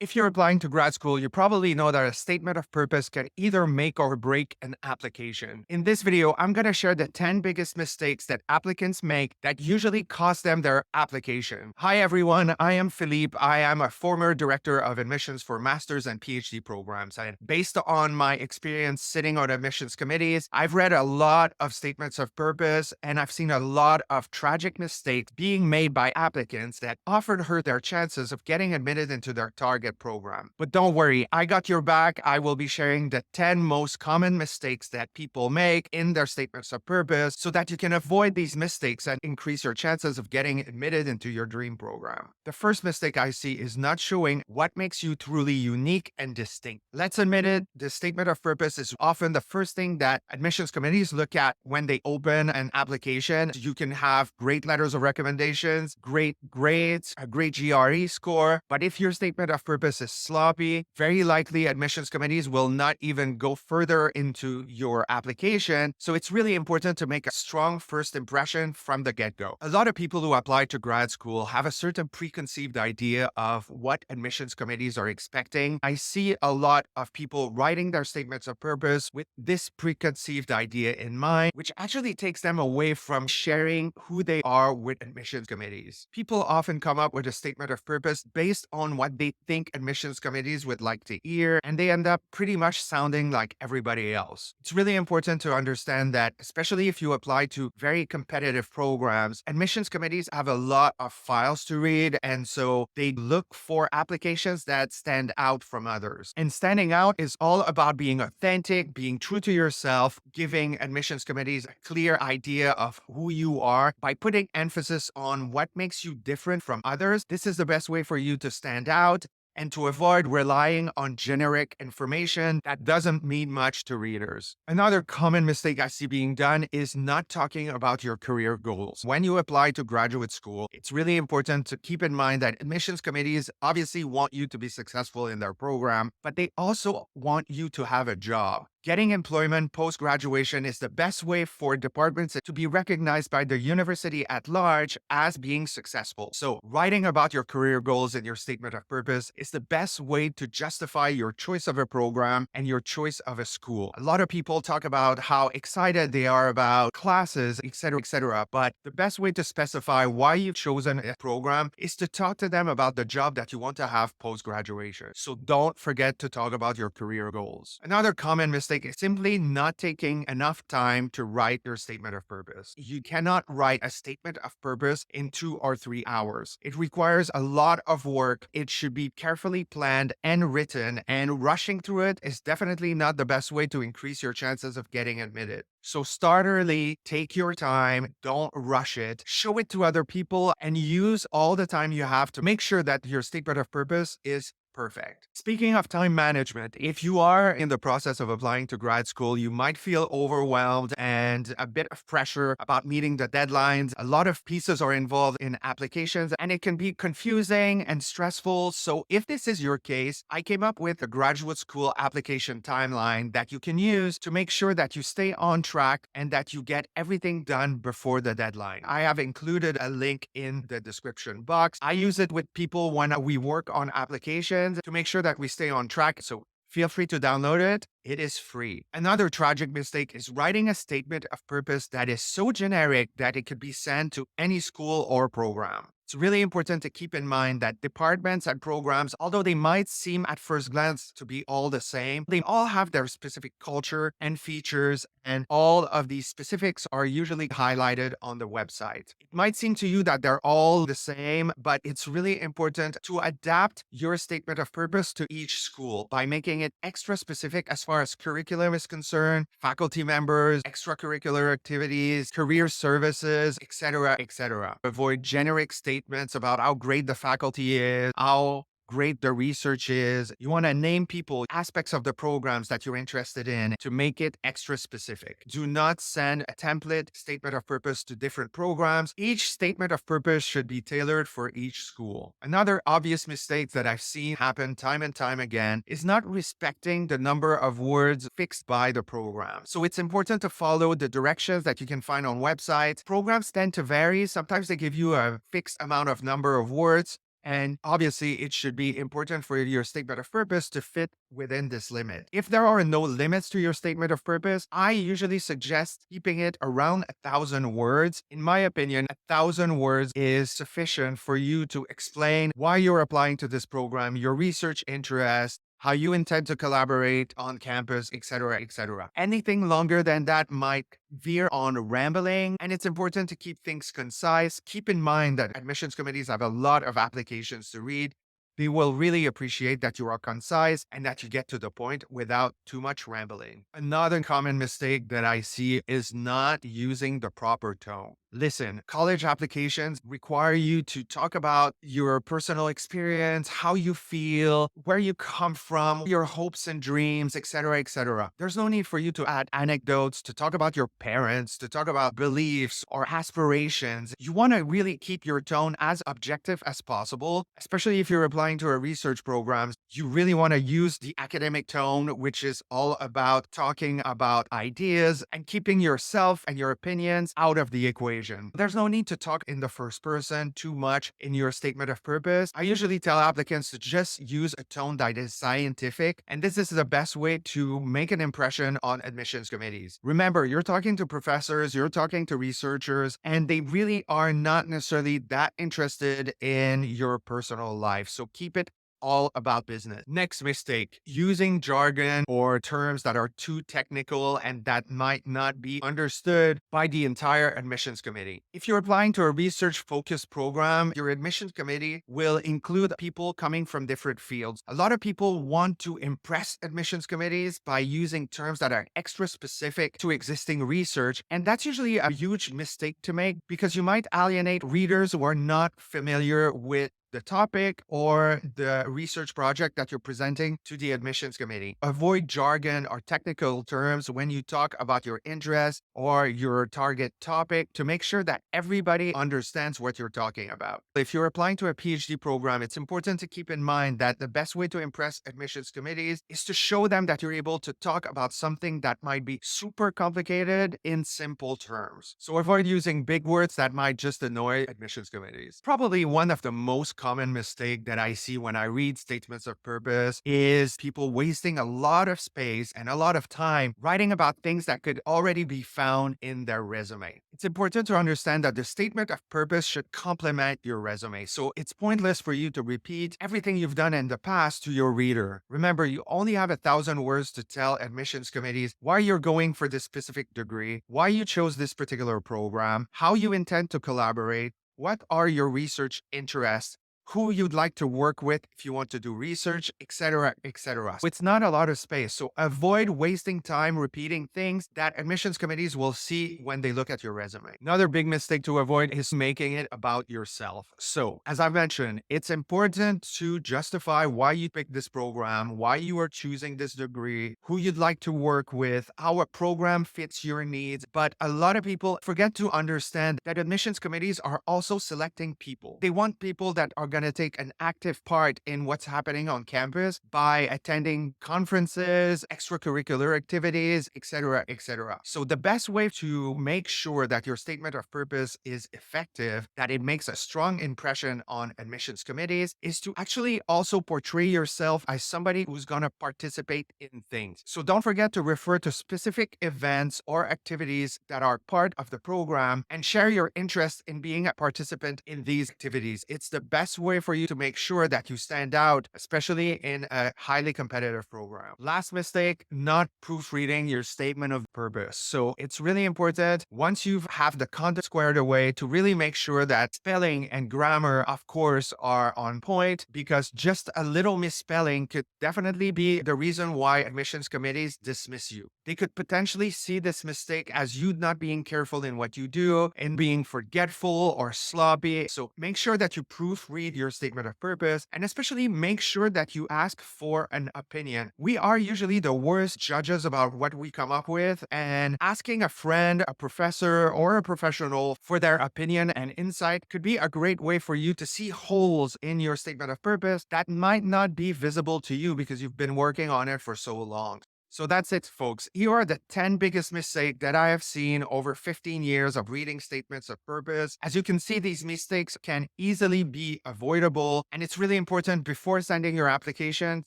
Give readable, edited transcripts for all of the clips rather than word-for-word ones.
If you're applying to grad school, you probably know that a statement of purpose can either make or break an application. In this video, I'm going to share the 10 biggest mistakes that applicants make that usually cost them their application. Hi, everyone. I am Philippe. I am a former director of admissions for master's and PhD programs. And based on my experience sitting on admissions committees, I've read a lot of statements of purpose and I've seen a lot of tragic mistakes being made by applicants that often hurt their chances of getting admitted into their target program. But don't worry, I got your back. I will be sharing the 10 most common mistakes that people make in their statements of purpose so that you can avoid these mistakes and increase your chances of getting admitted into your dream program. The first mistake I see is not showing what makes you truly unique and distinct. Let's admit it, the statement of purpose is often the first thing that admissions committees look at when they open an application. You can have great letters of recommendations, great grades, a great GRE score, but if your statement of purpose is sloppy, very likely admissions committees will not even go further into your application. So it's really important to make a strong first impression from the get-go. A lot of people who apply to grad school have a certain preconceived idea of what admissions committees are expecting. I see a lot of people writing their statements of purpose with this preconceived idea in mind, which actually takes them away from sharing who they are with admissions committees. People often come up with a statement of purpose based on what they think admissions committees would like to hear, and they end up pretty much sounding like everybody else. It's really important to understand that, especially if you apply to very competitive programs, admissions committees have a lot of files to read, and so they look for applications that stand out from others. And standing out is all about being authentic, being true to yourself, giving admissions committees a clear idea of who you are by putting emphasis on what makes you different from others. This is the best way for you to stand out and to avoid relying on generic information that doesn't mean much to readers. Another common mistake I see being done is not talking about your career goals. When you apply to graduate school, it's really important to keep in mind that admissions committees obviously want you to be successful in their program, but they also want you to have a job. Getting employment post-graduation is the best way for departments to be recognized by the university at large as being successful. So writing about your career goals in your statement of purpose is the best way to justify your choice of a program and your choice of a school. A lot of people talk about how excited they are about classes, etc., but the best way to specify why you've chosen a program is to talk to them about the job that you want to have post-graduation. So don't forget to talk about your career goals. Another common mistake is simply not taking enough time to write your statement of purpose. You cannot write a statement of purpose in 2 or 3 hours. It requires a lot of work. It should be carefully planned and written, and rushing through it is definitely not the best way to increase your chances of getting admitted. So start early, take your time, don't rush it, show it to other people, and use all the time you have to make sure that your statement of purpose is perfect. Speaking of time management, if you are in the process of applying to grad school, you might feel overwhelmed and a bit of pressure about meeting the deadlines. A lot of pieces are involved in applications and it can be confusing and stressful. So if this is your case, I came up with a graduate school application timeline that you can use to make sure that you stay on track and that you get everything done before the deadline. I have included a link in the description box. I use it with people when we work on applications to make sure that we stay on track. So feel free to download it. It is free. Another tragic mistake is writing a statement of purpose that is so generic that it could be sent to any school or program. It's really important to keep in mind that departments and programs, although they might seem at first glance to be all the same, they all have their specific culture and features, and all of these specifics are usually highlighted on the website. It might seem to you that they're all the same, but it's really important to adapt your statement of purpose to each school by making it extra specific as far as curriculum is concerned, faculty members, extracurricular activities, career services, etc. Avoid generic statements about how great the faculty is, how great the research is. You want to name people, aspects of the programs that you're interested in to make it extra specific. Do not send a template statement of purpose to different programs. Each statement of purpose should be tailored for each school. Another obvious mistake that I've seen happen time and time again is not respecting the number of words fixed by the program. So it's important to follow the directions that you can find on websites. Programs tend to vary. Sometimes they give you a fixed amount of number of words. And obviously, it should be important for your statement of purpose to fit within this limit. If there are no limits to your statement of purpose, I usually suggest keeping it around 1,000 words. In my opinion, 1,000 words is sufficient for you to explain why you're applying to this program, your research interest, how you intend to collaborate on campus, etc., etc. Anything longer than that might veer on rambling, and it's important to keep things concise. Keep in mind that admissions committees have a lot of applications to read. They will really appreciate that you are concise and that you get to the point without too much rambling. Another common mistake that I see is not using the proper tone. Listen, college applications require you to talk about your personal experience, how you feel, where you come from, your hopes and dreams, etc., etc. There's no need for you to add anecdotes, to talk about your parents, to talk about beliefs or aspirations. You want to really keep your tone as objective as possible, especially if you're applying to a research program. You really want to use the academic tone, which is all about talking about ideas and keeping yourself and your opinions out of the equation. There's no need to talk in the first person too much in your statement of purpose. I usually tell applicants to just use a tone that is scientific, and this is the best way to make an impression on admissions committees. Remember, you're talking to professors, you're talking to researchers, and they really are not necessarily that interested in your personal life. So keep it all about business. Next mistake, using jargon or terms that are too technical and that might not be understood by the entire admissions committee. If you're applying to a research focused program, your admissions committee will include people coming from different fields. A lot of people want to impress admissions committees by using terms that are extra specific to existing research, and that's usually a huge mistake to make because you might alienate readers who are not familiar with the topic or the research project that you're presenting to the admissions committee. Avoid jargon or technical terms when you talk about your interest or your target topic to make sure that everybody understands what you're talking about. If you're applying to a PhD program, it's important to keep in mind that the best way to impress admissions committees is to show them that you're able to talk about something that might be super complicated in simple terms. So avoid using big words that might just annoy admissions committees. Probably one of the most common mistake that I see when I read statements of purpose is people wasting a lot of space and a lot of time writing about things that could already be found in their resume. It's important to understand that the statement of purpose should complement your resume. So it's pointless for you to repeat everything you've done in the past to your reader. Remember, you only have 1,000 words to tell admissions committees why you're going for this specific degree, why you chose this particular program, how you intend to collaborate, what are your research interests, who you'd like to work with if you want to do research, etc., etc. It's not a lot of space, so avoid wasting time repeating things that admissions committees will see when they look at your resume. Another big mistake to avoid is making it about yourself. So, as I mentioned, it's important to justify why you picked this program, why you are choosing this degree, who you'd like to work with, how a program fits your needs. But a lot of people forget to understand that admissions committees are also selecting people. They want people that are going to take an active part in what's happening on campus by attending conferences, extracurricular activities, etc., etc. So the best way to make sure that your statement of purpose is effective, that it makes a strong impression on admissions committees, is to actually also portray yourself as somebody who's going to participate in things. So don't forget to refer to specific events or activities that are part of the program and share your interest in being a participant in these activities. It's the best way for you to make sure that you stand out, especially in a highly competitive program. Last mistake, not proofreading your statement of purpose. So it's really important once you have the content squared away to really make sure that spelling and grammar, of course, are on point, because just a little misspelling could definitely be the reason why admissions committees dismiss you. They could potentially see this mistake as you not being careful in what you do and being forgetful or sloppy. So make sure that you proofread your statement of purpose, and especially make sure that you ask for an opinion. We are usually the worst judges about what we come up with, and asking a friend, a professor, or a professional for their opinion and insight could be a great way for you to see holes in your statement of purpose that might not be visible to you because you've been working on it for so long. So that's it, folks. Here are the 10 biggest mistakes that I have seen over 15 years of reading statements of purpose. As you can see, these mistakes can easily be avoidable. And it's really important before sending your application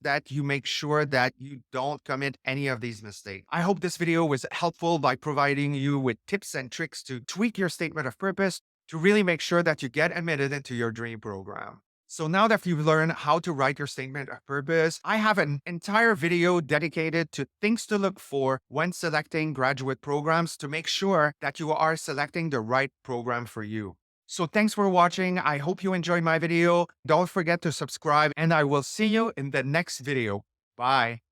that you make sure that you don't commit any of these mistakes. I hope this video was helpful by providing you with tips and tricks to tweak your statement of purpose to really make sure that you get admitted into your dream program. So now that you've learned how to write your statement of purpose, I have an entire video dedicated to things to look for when selecting graduate programs to make sure that you are selecting the right program for you. So thanks for watching. I hope you enjoyed my video. Don't forget to subscribe and I will see you in the next video. Bye.